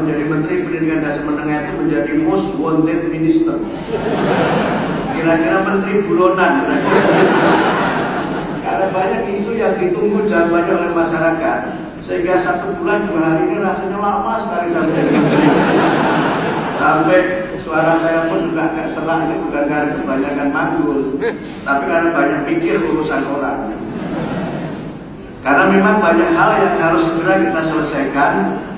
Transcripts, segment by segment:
menjadi Menteri Pendidikan Dasar Menengah itu menjadi most wanted minister. Kira-kira Menteri buronan. Karena banyak isu yang ditunggu jawabannya oleh masyarakat, sehingga 1 bulan 2 hari ini rasanya lama sekali sampai jadi menteri. Sampai suara saya pun juga agak serak, ini bukan karena kebanyakan manggul, tapi karena banyak pikir urusan orang. Karena memang banyak hal yang harus segera kita selesaikan,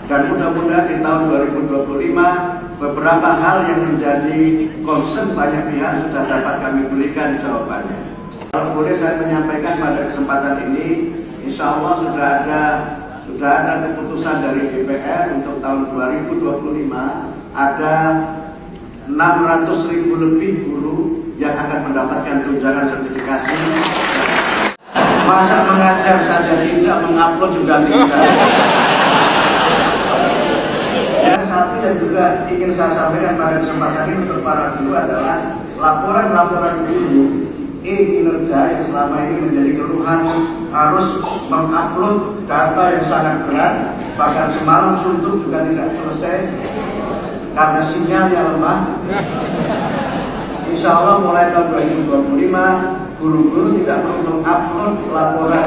dan mudah-mudahan di tahun 2025 beberapa hal yang menjadi concern banyak pihak sudah dapat kami berikan jawabannya. Kalau boleh saya menyampaikan pada kesempatan ini, insya Allah sudah ada keputusan dari DPR untuk tahun 2025 ada 600.000 lebih guru yang akan mendapatkan tunjangan sertifikasi. Masa mengajar saja tidak, mengupload juga tidak. Yang satu yang juga ingin saya sampaikan pada kesempatan ini untuk para guru adalah laporan-laporan guru kinerja yang selama ini menjadi keluhan harus mengupload data yang sangat berat, bahkan semalam suntuk juga tidak selesai karena sinyalnya lemah. Insya Allah mulai tahun 2025 guru-guru tidak perlu mengupload laporan.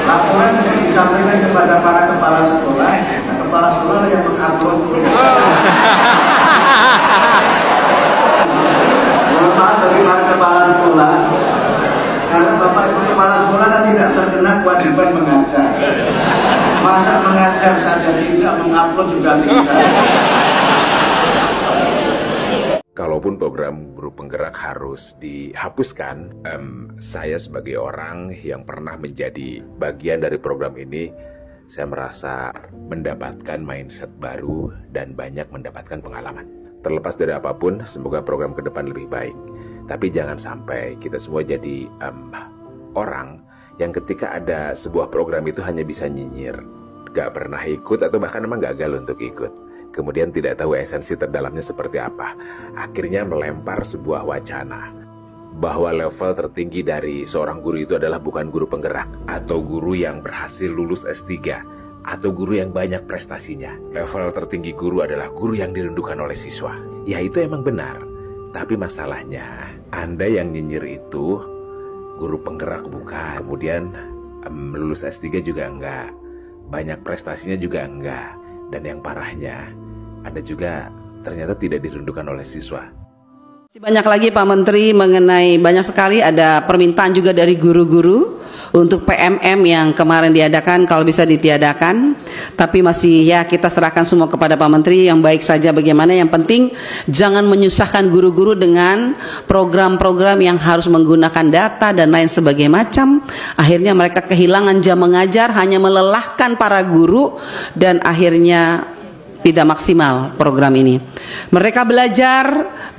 Laporan yang disampaikan kepada para kepala sekolah, kepala sekolah yang mengupload. Maaf dari para kepala sekolah, karena bapak ibu kepala sekolah kan tidak terkena kewajiban mengajar. Masa mengajar saja tidak, mengupload juga tidak. Kalaupun program guru penggerak harus dihapuskan, saya sebagai orang yang pernah menjadi bagian dari program ini, saya merasa mendapatkan mindset baru dan banyak mendapatkan pengalaman. Terlepas dari apapun, semoga program ke depan lebih baik. Tapi jangan sampai kita semua jadi orang yang ketika ada sebuah program itu hanya bisa nyinyir, gak pernah ikut atau bahkan memang gagal untuk ikut. Kemudian tidak tahu esensi terdalamnya seperti apa. Akhirnya melempar sebuah wacana bahwa level tertinggi dari seorang guru itu adalah bukan guru penggerak atau guru yang berhasil lulus S3 atau guru yang banyak prestasinya. Level tertinggi guru adalah guru yang dirindukan oleh siswa. Ya itu emang benar. Tapi masalahnya Anda yang nyinyir itu guru penggerak bukan. Kemudian lulus S3 juga enggak. Banyak prestasinya juga enggak. Dan yang parahnya, Anda juga ternyata tidak dirindukan oleh siswa. Banyak lagi Pak Menteri mengenai banyak sekali ada permintaan juga dari guru-guru untuk PMM yang kemarin diadakan kalau bisa ditiadakan. Tapi masih ya kita serahkan semua kepada Pak Menteri yang baik saja bagaimana. Yang penting jangan menyusahkan guru-guru dengan program-program yang harus menggunakan data dan lain sebagainya macam. Akhirnya mereka kehilangan jam mengajar, hanya melelahkan para guru dan akhirnya tidak maksimal program ini. Mereka belajar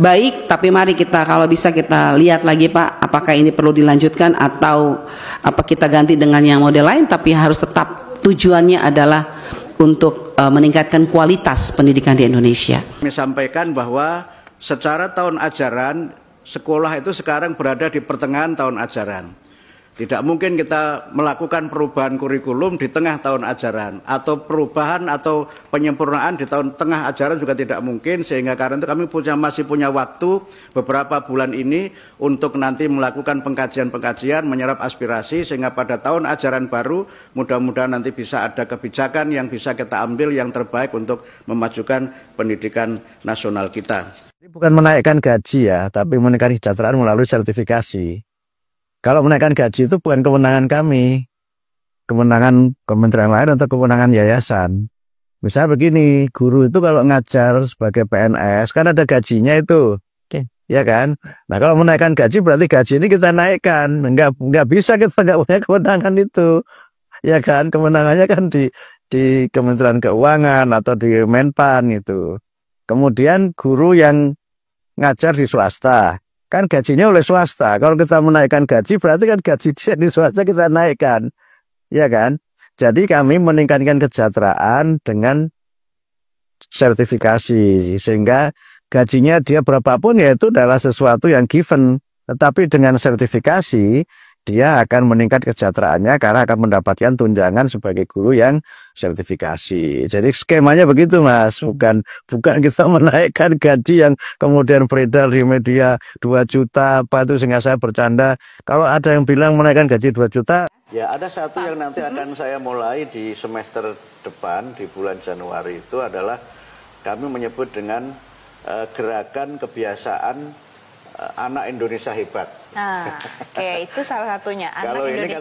baik, tapi mari kita kalau bisa kita lihat lagi Pak, apakah ini perlu dilanjutkan atau apa kita ganti dengan yang model lain, tapi harus tetap tujuannya adalah untuk meningkatkan kualitas pendidikan di Indonesia. Kami sampaikan bahwa secara tahun ajaran, sekolah itu sekarang berada di pertengahan tahun ajaran. Tidak mungkin kita melakukan perubahan kurikulum di tengah tahun ajaran, atau perubahan atau penyempurnaan di tengah ajaran juga tidak mungkin, sehingga karena itu kami masih punya waktu beberapa bulan ini untuk nanti melakukan pengkajian-pengkajian, menyerap aspirasi, sehingga pada tahun ajaran baru mudah-mudahan nanti bisa ada kebijakan yang bisa kita ambil yang terbaik untuk memajukan pendidikan nasional kita. Ini bukan menaikkan gaji ya, tapi menaikkan kesejahteraan melalui sertifikasi. Kalau menaikkan gaji itu bukan kewenangan kami, kewenangan kementerian lain atau kewenangan yayasan. Misalnya begini, guru itu kalau ngajar sebagai PNS kan ada gajinya itu, ya kan? Nah kalau menaikkan gaji berarti gaji ini kita naikkan, nggak bisa kita nggak punya kewenangan itu, ya kan? Kewenangannya kan di Kementerian Keuangan atau di Menpan itu. Kemudian guru yang ngajar di swasta. Kan gajinya oleh swasta. Kalau kita menaikkan gaji berarti kan gaji di swasta kita naikkan. Ya kan? Jadi kami meningkatkan kesejahteraan dengan sertifikasi. Sehingga gajinya dia berapapun ya itu adalah sesuatu yang given. Tetapi dengan sertifikasi dia akan meningkat kesejahteraannya karena akan mendapatkan tunjangan sebagai guru yang sertifikasi. Jadi skemanya begitu Mas, bukan kita menaikkan gaji yang kemudian beredar di media 2 juta apa itu, sehingga saya bercanda kalau ada yang bilang menaikkan gaji 2 juta. Ya, ada satu yang nanti akan saya mulai di semester depan di bulan Januari, itu adalah kami menyebut dengan gerakan kebiasaan anak Indonesia hebat. Nah, oke, itu salah satunya anak Kalau ini Indonesia.